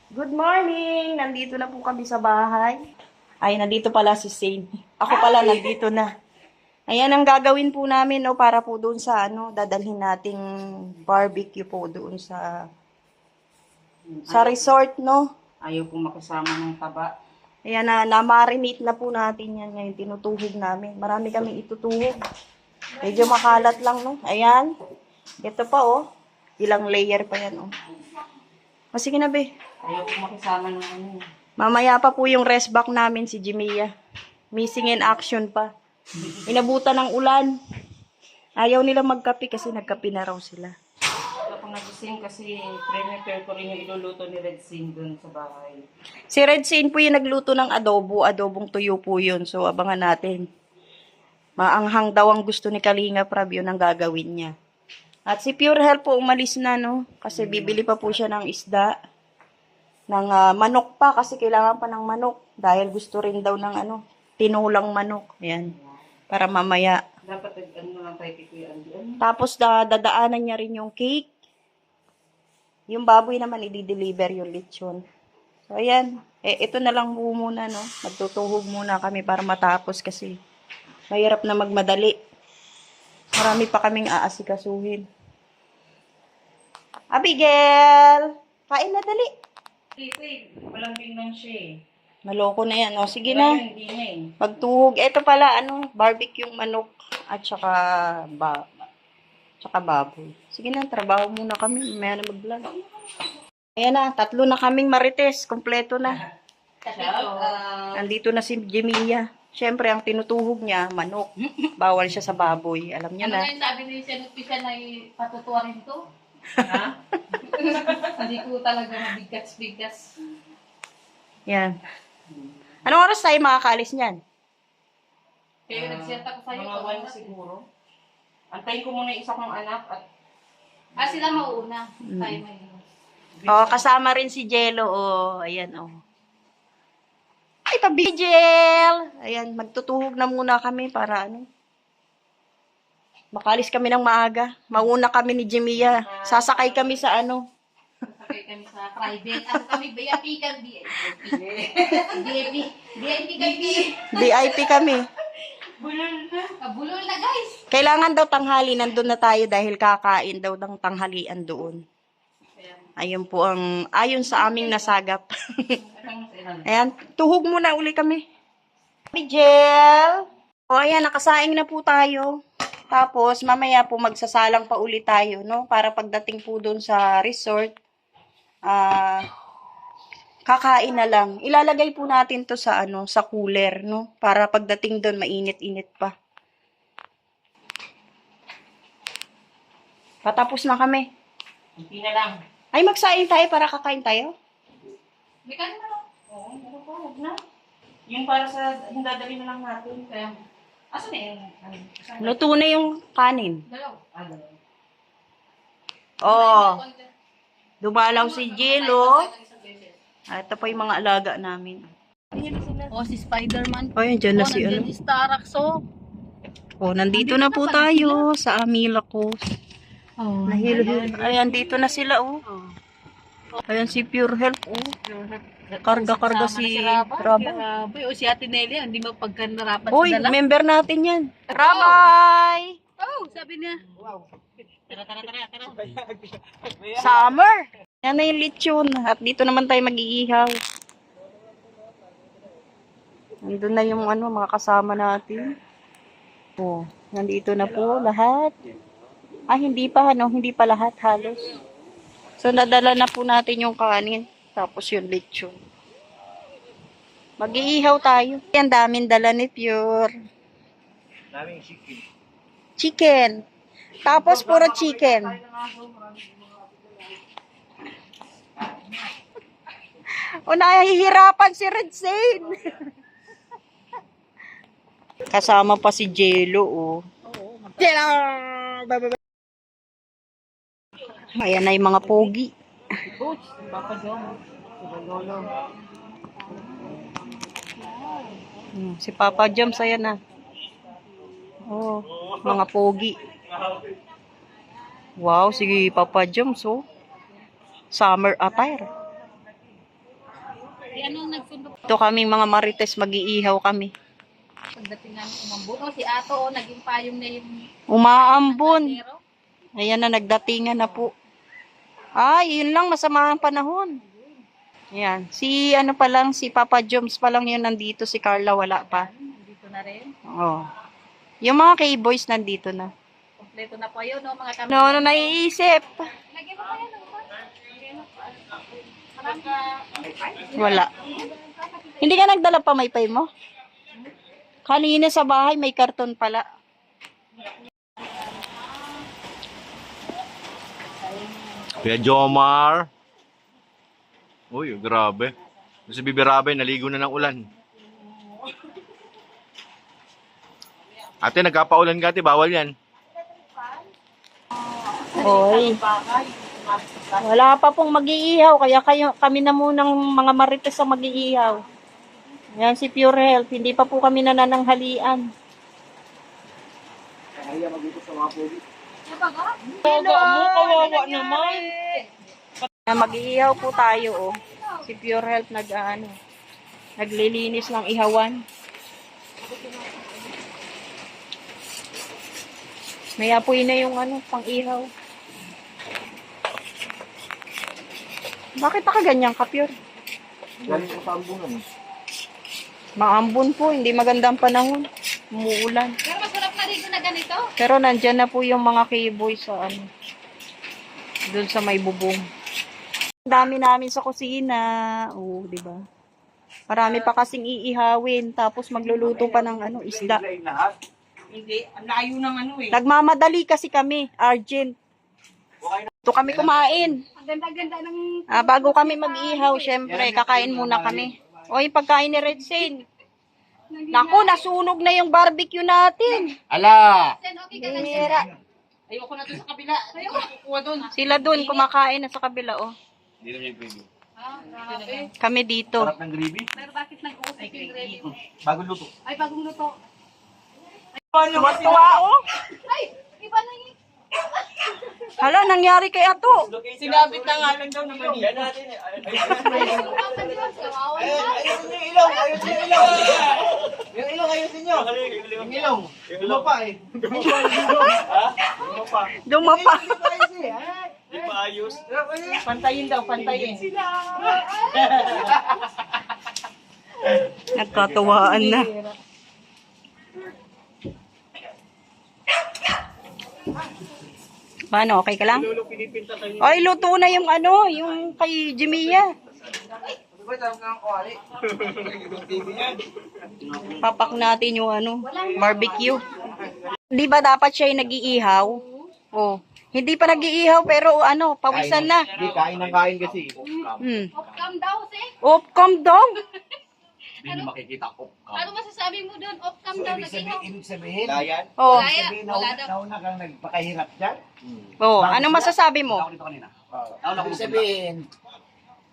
Good morning! Nandito na po kami sa bahay. Ay, nandito pala si Shane. Ako pala, nandito na. Ayan ang gagawin po namin, no, para po doon sa, dadalhin nating barbecue po doon sa resort, no. Ayaw po makasama ng taba. Ayan na-marinate na po natin yan ngayon. Tinutuhog namin. Marami kaming itutuhog. Medyo makalat lang, no. Ayan. Ito pa, oh. Ilang layer pa yan, oh. O, sige na, be. Ayaw po makasama ng ano. Mamaya pa po yung rest back namin si Jimia. Missing in action pa. Inabutan ng ulan. Ayaw nila magkape kasi nagkape na raw sila. Ayaw po nagising kasi prepare ko rin yung iluluto ni Red Sin dun sa bahay. Si Red Shane po yung nagluto ng adobo. Adobong tuyo po yun. So, abangan natin. Maanghang daw ang gusto ni Kalinga Prab, yun ang gagawin niya. At si Pure Health po umalis na, no? Kasi bibili pa po siya ng isda. Ng manok pa kasi kailangan pa ng manok. Dahil gusto rin daw ng tinulang manok. Ayan. Para mamaya. Dapat ano lang tayo kikuya Andy. Tapos dadaanan niya rin yung cake. Yung baboy naman i-deliver yung lechon. So, ayan. Ito na lang po muna, no? Magtutuhog muna kami para matapos kasi mahirap na magmadali. Marami pa kaming aasikasuhin. Abigail! Kain na dali. Wait. Malambing lang siya eh. Maloko na yan. O, sige Wala na. yung hindi niya eh. Magtuhog. Ito pala, barbecue manok at saka baboy. Sige na, trabaho muna kami. Mamaya na mag-vlog. Ayan na, 3 na kaming marites. Kompleto na. Nandito na si Jemia. Siyempre, ang tinutuhog niya, manok. Bawal siya sa baboy. Alam niya Ano na. nga yung sabi ni Senut Pisa na patutuwa rin to? Ha? Hindi ko talaga mabigas-bigas. Yan. Anong oras tayo makakaalis niyan? Kaya nag-set ako sa'yo. Mga 1 siguro. Antayin ko muna yung isa kong anak at Sila mauuna. Tayo may Oh, kasama rin si Jello. Oh, ayan, oh. Ay, pabigel! Ayan, magtutuhog na muna kami para makalis kami ng maaga. Mauna kami ni Jemia. Sasakay kami sa sakay kami sa private. Ako kami VIP kan VIP. VIP kami. VIP kami. Bulol na guys. Kailangan daw tanghali. Nandun na tayo dahil kakain daw ng tanghalian doon. Ayun po ayon sa aming nasagap. Ayan, tuhog muna uli kami. Miguel! O ayan, nakasaing na po tayo. Tapos, mamaya po magsasalang pa uli tayo, no? Para pagdating po doon sa resort, kakain na lang. Ilalagay po natin to sa sa cooler, no? Para pagdating doon, mainit-init pa. Patapos na kami. hindi na lang. Ay, magsaing tayo para kakain tayo? May kanin na lang. Oo, ano pa, huwag na. Yung para sa, yung dadali na lang natin. Kaya, Asan na yung, Luto na yung kanin. dalaw. dalawa. Oh, dumalaw si Jello. Ito pa yung mga alaga namin. Si Spider-Man. Oh, yan dyan na si Si Starax, Oh, nandito na po tayo sa Amilacos. Oh. Nahilo-hilo. Ayan, dito na sila, oh. Ayan si Pure Health, oh. Karga-karga si Raba. Grabe. O si Ate Nelly, hindi mo pagkanarapan Uy, sa dala. member natin yan. Rabay! Oh, sabi niya. Tara. Summer! Yan na yung lechon. At dito naman tayo mag-iihaw. Nandun na yung mga kasama natin. Oh, nandito na po lahat. Hindi pa, hindi pa lahat halos. So, nadala na po natin yung kanin. Tapos yung lechon. Mag-iihaw tayo. Yan, daming dala ni Pure. Daming chicken. Chicken. Tapos, puro chicken. O, nahihirapan si Red Shane. Kasama pa si Jello, oh. Jello! Ayan na yung mga pogi. Papa Jom. Lolo. Si Papa Joms, ayan na. Oh, mga pogi. Wow, si Papa Joms, oh. Summer attire. Anong nagsundo? Ito kaming mga marites, mag-iihaw kami. Pagdating namin umambun. Si Ato, naging payong na yung Umaambon. kaldero. Ayan na, nagdatingan na po. Ay, yun lang, masama ang panahon. Ayan. Si Papa Joms pa lang yun nandito. Si Carla wala pa. Dito na rin. Oo. Yung mga K-boys nandito na. Kompleto na po yun, no, mga kami. Ano naiisip? Lagyan mo pa yan, no? Marami na. Wala. Hindi ka nagdala pa maypay mo? Kanina sa bahay may karton pala. Kuya Jomar. Uy, grabe. Si Bibi Rabe, naligo na ng ulan. Ate, nagkapaulan ka, ate. Bawal yan. Hoy. Wala pa pong mag-iihaw, kaya kami na munang mga marites ang mag-iihaw. Yan si Pure Health, hindi pa po kami nanananghalian. Kawawa naman. Mag-iihaw po tayo, oh. Si Pure Health naglilinis ng ihawan. May apoy na yung pang-ihaw. Bakit ganyan ka, Pure? Galing ko sa ambungan. Maambon po, hindi magandang panahon. Umuulan. Pero masarap na rin na ganito. Pero nandyan na po yung mga K-boys sa doon sa may bubong. Ang dami namin sa kusina. Oo, di ba? Marami pa kasing iihawin, tapos magluluto pa ng isda. Hindi, ang layo ng Nagmamadali kasi kami, urgent. Ito kami kumain. Ang ganda-ganda ng... Bago kami mag-ihaw, syempre, kakain muna kami. O, yung pagkain ni Red Saint. Naku, nasunog na yung barbecue natin. Ala! Sen, okay ka lang. Hira. Ayoko na doon sa kabila. Ayoko kukuha doon. Sila doon, kumakain na sa kabila, oh. Hindi naman yung preview. Ah, grabe. Kami dito. Sarap ng gravy. Pero bakit nag-uusap yung gravy mo? Bagong luto. Ay, bagong luto. Tuwa, oh. Ay, iba na yun. Hala, nangyari kay Ato. Sinabit na nga lang daw naman dito. Yung ilong, ayusin nyo. Yung ilong. Yung pa eh. Dumapa. Di ba ayos? Pantayin daw, pantayin. Nagkatuwaan na. Paano? Okay ka lang? Ay, luto na yung yung kay Jimia. Papak natin yung barbecue. Hindi ba dapat siya yung nag-iihaw? Oh. Hindi pa nag-iihaw pero pawisan na. Hindi, kain ng kain kasi. Off-cam daw, sis. Oh, calm down. Hindi nyo makikita ko. Ano masasabi mo doon? Off-cam daw, nag-ihaw. Ibig sabihin, Layan? Oh. Wala yan. sabihin Wala daw. nauna kang nagpakahirap dyan. Oh, anong masasabi mo? Ako dito kanina. Ibig sabihin,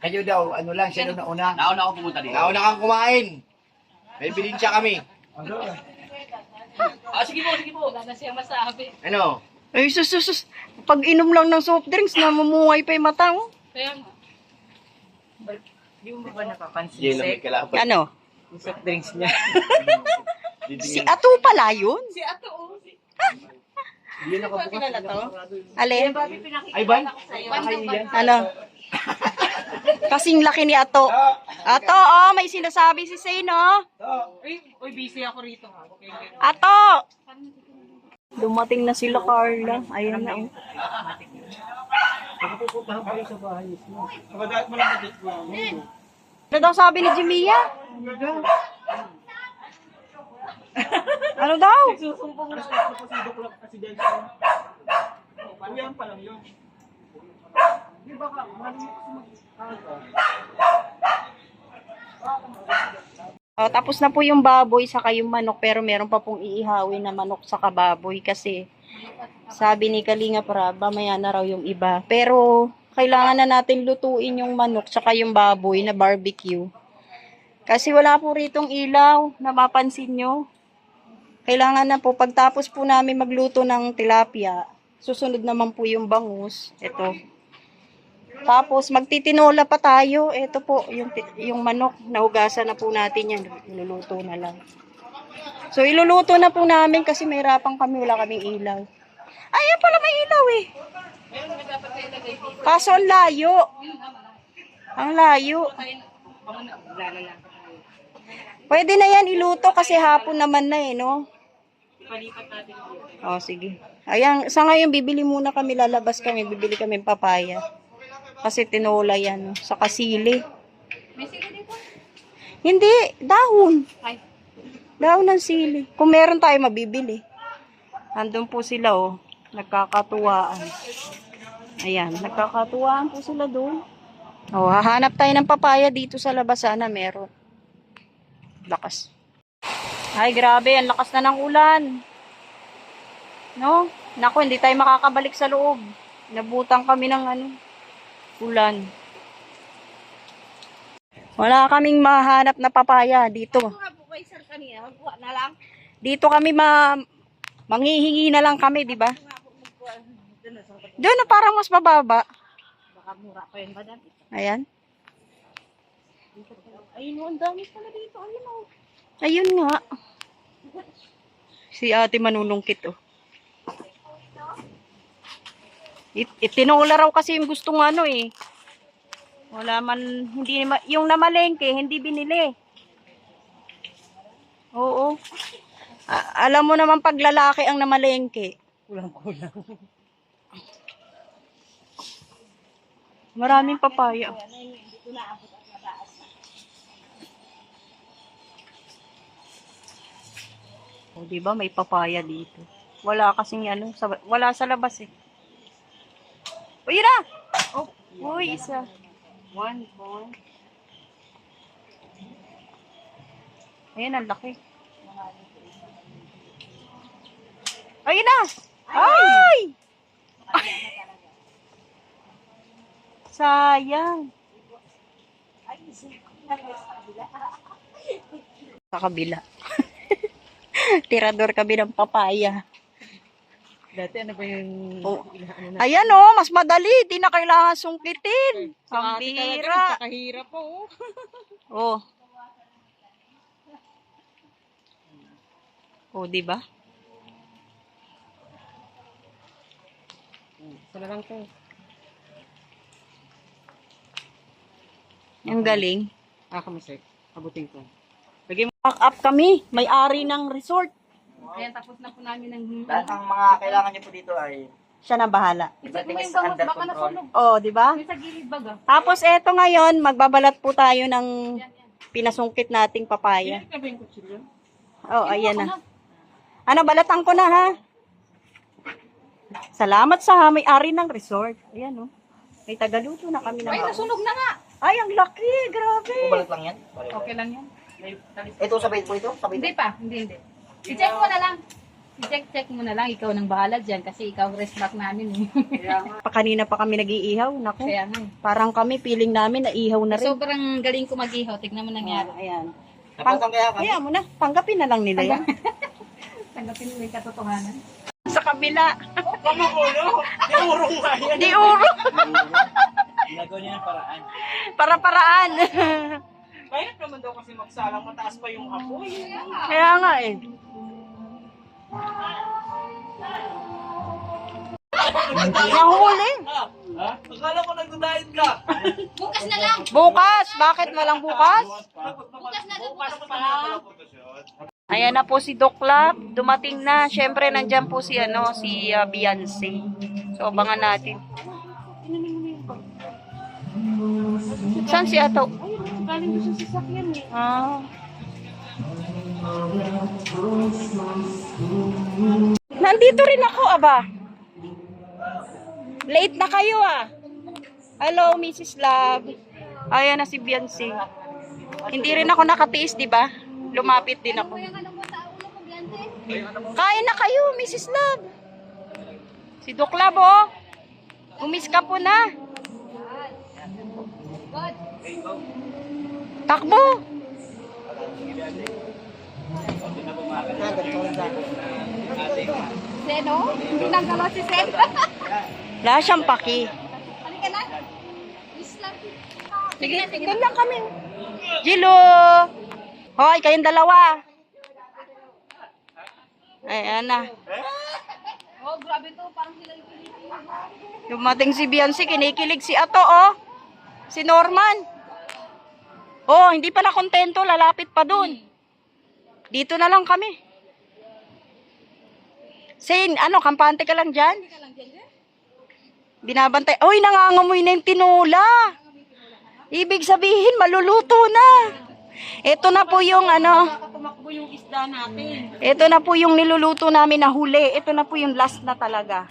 kayo daw, siya na una. Nauna ako pumunta dito. Nauna kang kumain. May bilinsya kami. Sige po. Wala na siya masabi. Ano? Ay, sus. Pag inom lang ng soft drinks, namumungay pa yung mata mo. Kaya nga. Hindi mo ba nakapansin, Yelo, may Sek? kalaban. Ano? Yung soft drinks niya. Si Ato pala yun? Si Ato, oh. Yun ako Kilala to? Alin? Ay, Ban? Ano? Kasing laki ni Ato. Ato, oh, may sinasabi si Say, no? Uy, busy ako rito ha. Okay. Ato! Dumating na sila, Carla. Ayan na. Ano daw sabi ni Jimia? Ano daw? Susumpong na ako sa doklap kasi dyan sa... Uyan pa lang yun. Di ba ka? Oh, tapos na po yung baboy saka yung manok pero meron pa pong iihawin na manok saka baboy kasi sabi ni Kalinga Prab, mamaya na raw yung iba. Pero kailangan na natin lutuin yung manok saka yung baboy na barbecue. Kasi wala po ritong ilaw, napapansin nyo. Kailangan na po, pagtapos po namin magluto ng tilapia, susunod naman po yung bangus. Ito. Tapos magtitinola pa tayo. Ito po, yung manok. Nahugasan na po natin yan. Iluluto na lang. So, iluluto na po namin kasi may hirapan kami. Wala kaming ilaw. Ay, yan pala may ilaw eh. Kaso ang layo. Ang layo. Pwede na yan iluto kasi hapon naman na eh, no? Oh, sige. Ayan, sa ngayon bibili muna kami, lalabas kami, bibili kami papaya. Kasi tinola yan, no? Sa kasili. May sili dito? Hindi, dahon. Ay. Dahon ng sili. Kung meron tayo mabibili. Andun po sila, oh. Nagkakatuwaan. Ayan, nagkakatuwaan po sila doon. Oh, hahanap tayo ng papaya dito sa labas. Sana meron. Lakas. Ay, grabe. Ang lakas na ng ulan. No? Naku, hindi tayo makakabalik sa loob. Nabutan kami ng ulan. Wala kaming mahanap na papaya dito. Dito kami manghihingi na lang kami, di ba? Doon na parang mas mababa. Baka mura pa yun ba dati? Ayan. Ayun, ang dami pala dito. Ayun, oh. Ayun nga. Si ate manunungkit, oh. Itinula raw kasi yung gustong eh. Wala man, yung namalengke, hindi binili. Oo. Alam mo naman pag lalaki ang namalengke. Kulang-kulang. Maraming papaya. O, diba may papaya dito. Wala kasing wala sa labas eh. O, yun na! Oh, uy, isa. 1 point. Ayan, ang laki. Ayun na! Ay! Sayang. Sa kabila. Tirador kami ng papaya. Dati ano ba yung... Oh. Ayan oh, mas madali. Di na kailangan sungkitin. Ang bihira. Nakahirap po. Oh. Oh, di ba? Sana lang to. Ang galing. Kami sir. Abutin ko. Pack up kami. May-ari ng resort. Ayan, tapos na po namin ng... Lahat ng mga kailangan niyo po dito ay Siya na bahala. iba't Tingnan ibang yung bangus, under baka control. nasunog. Oh, di ba? May sa gilid baga. Tapos eto ngayon, magbabalat po tayo ng pinasungkit nating papaya. Ano ba yung kutsilyo? Oh, ayan na. Ano, balatan ko na ha. Salamat sa may-ari ng resort. Ayan oh. May tagaluto na kami ng Ay, nasunog na nga. Ay, ang laki. Grabe. Balat lang yan. Okay lang yan. Ito, sabay po ito? Sabay Hindi ito? pa, hindi. I-check mo na lang. I-check mo na lang. Ikaw nang bahala dyan kasi ikaw rest back namin eh. Kanina pa kami nag-iihaw. Naku. Kaya nga eh. Parang kami, feeling namin na ihaw na rin. Sobrang galing ko mag-ihaw. Tignan mo nangyari. Ayan. Napatang kaya ka? Kaya mo na. Tanggapin na lang nila yan. Tanggapin mo yung katotohanan. Sa kabila. Pamukulo! Di urong nga yan. Di uro. Ginagawa niya ng paraan. Para-paraan. Mahirap naman daw kasi magsalang mataas pa yung apoy. Kaya nga eh. Nahuli. Ha? Akala ko nagdadayit ka. Bukas na lang! Bukas. Bakit walang bukas? Bukas na lang! Bukas pa! Ayan na po si Doc Lab. Dumating na. Siyempre, nandyan po si, si Beyonce. So, abangan natin. Saan si Ato? Galing ko sa sasakyan eh. Ah. Nandito rin ako, aba. Late na kayo, ah. Hello, Mrs. Love. Ayan na si Beyonce. Hindi rin ako nakatiis, di ba? Lumapit din ako. Kain na kayo, Mrs. Love. Si Doc Love, oh. Umis ka po na. Takbo. Seno? Hindi nang galaw si Sen. Wala siyang paki. Halika na. Sige, tingnan lang kami. Jilo! Hoy, kayong dalawa. Ayan na. Oh, grabe to. Parang sila yung Dumating si Beyonce, kinikilig si Ato, oh. Si Norman. Oh, hindi pa na kontento, lalapit pa dun. Dito na lang kami. Sin, ano, kampante ka lang dyan? Binabantay. Oy, nangangamoy na yung tinola. Ibig sabihin, maluluto na. Ito na po yung ano. Tumakbo yung isda natin. Ito na po yung niluluto namin na huli. Ito na po yung last na talaga.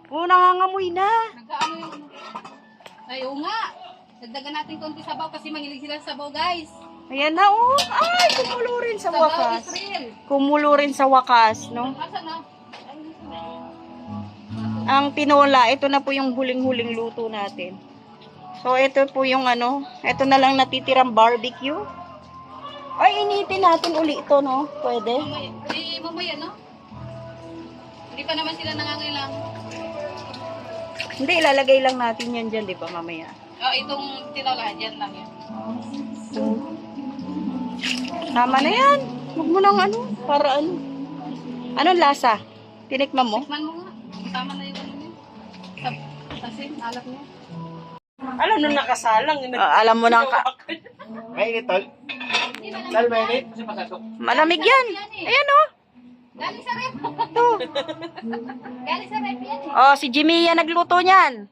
Oh, nangangamoy na. nagkaano yung... Ay, oo nga. Dagdagan natin konti sabaw kasi mangilig sila sa sabaw, guys. Ayan na, oh. Ay, kumulo rin sa Sabaw wakas. is real. Kumulo rin sa wakas, no? Asa na? Ang tinola, ito na po yung huling-huling luto natin. So, ito po yung ano, ito na lang natitirang barbecue. Ay, initin natin uli ito, no? Pwede. Mamaya, no? Hindi pa naman sila nangangailangan. Hindi, ilalagay lang natin yan dyan, di ba, mamaya? Oh, itong tinola, dyan lang yan. Tama na yan. Huwag mo nang ano, para ano. Anong lasa? Tinikman mo? Man mo nga. Tama na yung ano yun. Kasi, alat niya. Alam nung nakasalang. Alam mo nang Mainit, tol. Tol, mainit. Kasi pasasok. malamig yan. Ayan, oh. Galing sa rep. Ito. Galing sa rep yan eh. Oh, si Jimmy yan nagluto niyan.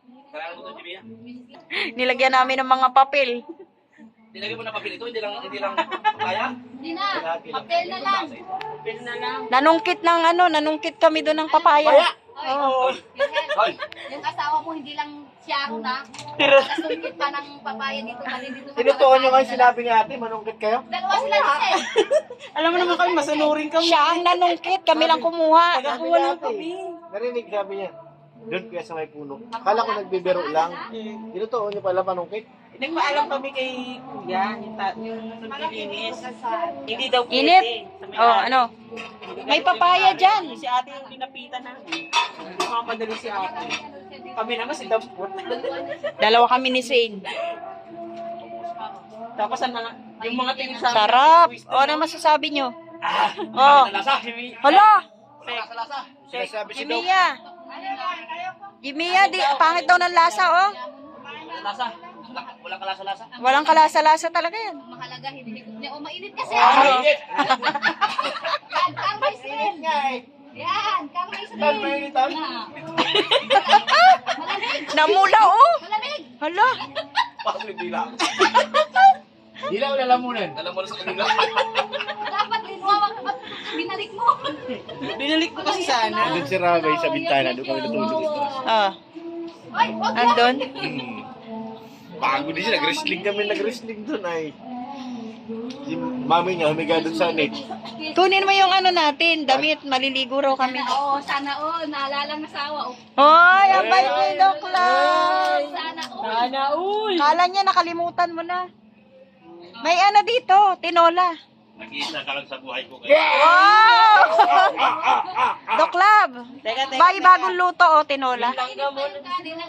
Nilagyan namin ng mga papel. Nilagay mo na papel ito, hindi lang kaya. Hindi na. Papel na lang. Papel na lang. Nanungkit kami doon ng papaya. Oh. Yung asawa mo, hindi lang siyaro na. Nasungkit pa ng papaya dito. Dito sa Tinutuon nyo nga yung sinabi ni ate, manungkit kayo? Dalawa sila din eh. Alam mo naman kami, masanurin kami. Siya ang nanungkit, kami lang kumuha. Nagakuha lang kami. Narinig sabi niya. Doon kuya sa may puno. Akala ko nagbibiro lang. Tinutuon nyo pala manungkit. Nagpaalam kami kay Kuya, yung naglilinis. Hindi daw pwede. Init. Sa may Oh, ari. ano? May papaya dyan. Si ate yung pinapitan namin. Makamadali si ate. Kami naman si Dampot. Dalawa kami ni Zane. Tapos yung mga tinig sa amin, Sarap. twist O, ano masasabi nyo? Oh. Oh. Hala! Sinasabi si Daw. Jimia. Jimia, di, pangit daw ng lasa, oh. Lasa. Walang kalasa-lasa. Walang kalasa-lasa talaga yan. Mahalaga, hindi ko niya. O, mainit kasi. Mainit. Yan, karma is real. Nga eh. Yan, karma is Tol, real. mainit, tol. Malamig. Namula, oh. Malamig. Hala. Dila o lalamunan? Dapat linwawak at binalik mo. Binalik ko kasi sana. Doon si Rabay sa bintana, doon kami natulog. Ah, Ay, wag yan. andon. Pagod din siya, nag-wrestling doon ay. Si mami niya, humiga doon sa net. Kunin mo yung ano natin, damit. Maliligo raw kami. Oo, sana all. Naalala ng asawa. Oh. Hoy, abay ni Doc Lang. Sana all. Sana, uy! Kala niya nakalimutan mo na. May ano dito, tinola. Nag-iisa ka lang sa buhay ko. Wow! Doc Lab. Teka. Bay, bagong luto, oh, tinola. Langgam mo.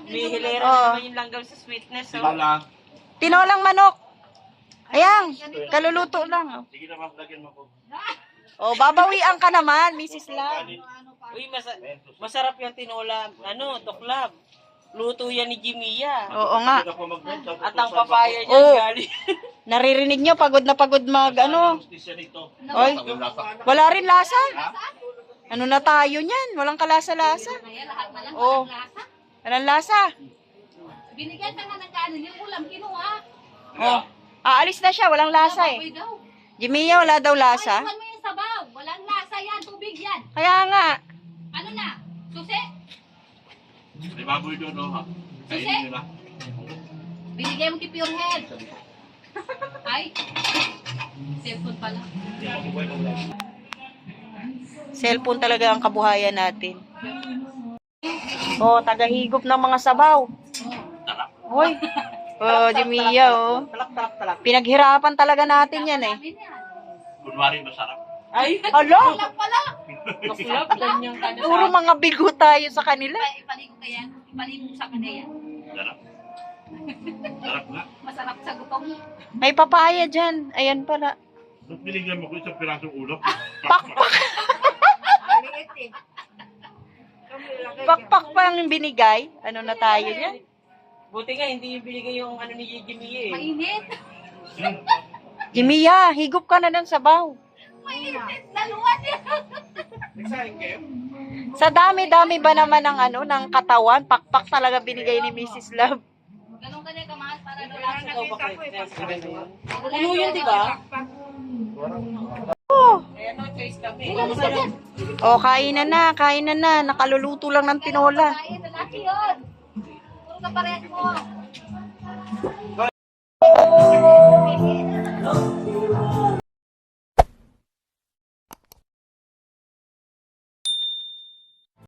May hilera Oh. naman yung langgam sa sweetness. Sila Oh. lang. Tinolang manok. Ayan, kaluluto lang. Oh. Sige na, ma'am, lagyan mo ko. Oh, babawian ka naman, Mrs. Lab. Uy, masarap yung tinola. Toklab. Luto yan ni Jimia. Oo nga. At ang papaya niya Oh. galing. Naririnig nyo, pagod na pagod mag, ano. Oy, wala rin lasa. Ano na tayo niyan? Walang kalasa-lasa. Kaya lahat na lang. Oh, Lasa. walang lasa. Binigyan ka na ng kanin. Yung ulam, kinuha. Oh, aalis na siya, walang lasa Baboy eh. daw. Jimmy, wala daw lasa. Ay, mo yung sabaw. Walang lasa yan. Tubig yan. Kaya nga. Ano na? Susi? May baboy doon, no? Susi? Binigay mo kay Pure Head. Ay. Cellphone pala. Cellphone talaga ang kabuhayan natin. Oh, tagahigop ng mga sabaw. Hoy. Oh, Jimia, oh. Talak. Pinaghirapan talaga natin yan eh. Amin yan. Kunwari masarap. Ay! Alo, Wala pala. Toklab, ganyan ka na puro mga bigo tayo sa kanila. Ipaligo ka yan. Ipaligo sa kanila yan. Sarap. Sarap nga. Masarap sa gutom. May papaya dyan. Ayan pala. Nung binigyan mo ko isang pirasong ulo. Pakpak. Pakpak pa ang binigay. Ano na tayo yan? Buti nga, hindi yung binigay yung ano ni Jimmy eh. Mainit. Jimiya, higop ka na ng sabaw. Mainit. Laluan yan. Nagsahin kayo? Sa dami-dami ba naman ng ano, ng katawan, pakpak talaga binigay ni Mrs. Love. Ganun ka na kamahal para doon. Ano yun, di ba? O, kain na. Nakaluluto lang ng tinola. Babae, lalaki yun. Puro ka parehas mo.